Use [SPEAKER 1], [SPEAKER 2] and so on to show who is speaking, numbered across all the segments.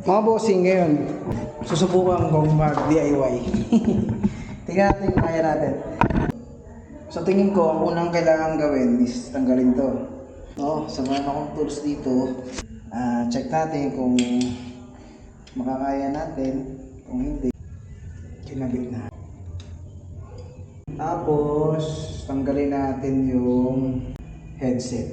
[SPEAKER 1] Mga bossing, ngayon susubukan kong mag-DIY. Tingnan natin kung kaya natin. Sa tingin ko, ang unang kailangan gawin is tanggalin to. So meron akong tools dito. Check natin kung makakaya natin. Kung hindi, kinabit na. Tapos tanggalin natin yung headset.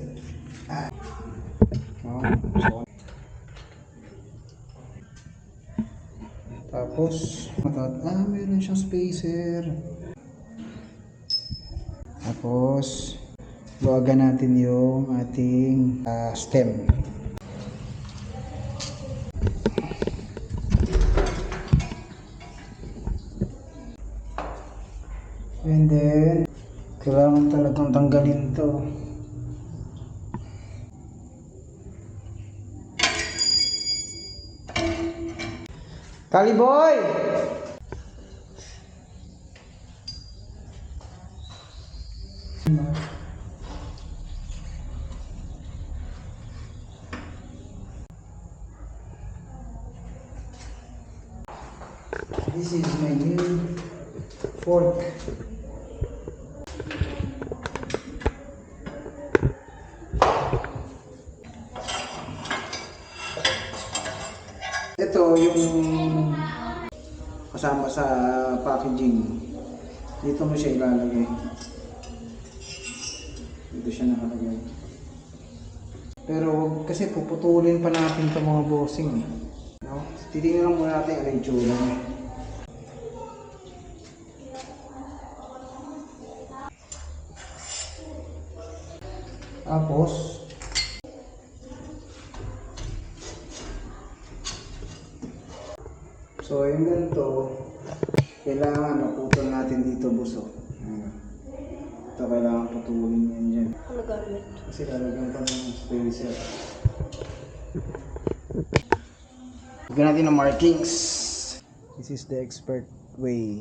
[SPEAKER 1] Tapos meron siyang spacer. Tapos luwagan natin yung ating stem. And then kailangan talagang tanggalin to. Kaliboy! This is my new fork. Ito yung kasama sa packaging. Dito mo siya ilalagay. Dito siya nakalagay. Pero kasi puputulin pa natin itong mga bossing. No? Titingnan muna natin ano yung tsura niya. Tapos so yung ganito, kailangan naputol natin dito buso. Ito kailangan putulin yan dyan.
[SPEAKER 2] Ano gamit?
[SPEAKER 1] Kasi lalagyan pa ng spacer. Lagyan natin ng markings. This is the expert way.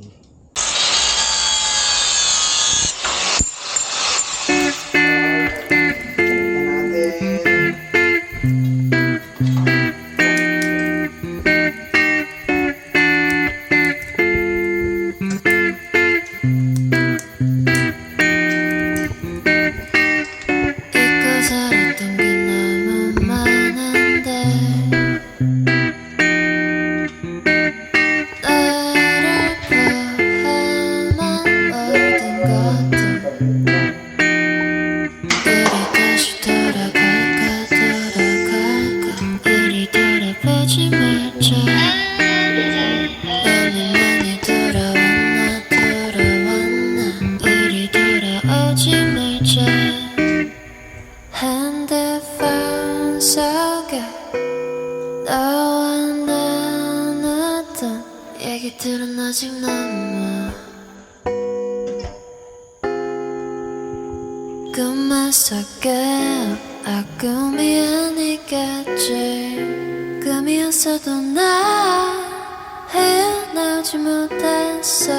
[SPEAKER 2] 핸드폰 속에 너와 나눴던 얘기들은 아직 남아. 꿈만 속에 꿈이 아니겠지. 꿈이었어도 나 헤어나오지 못했어.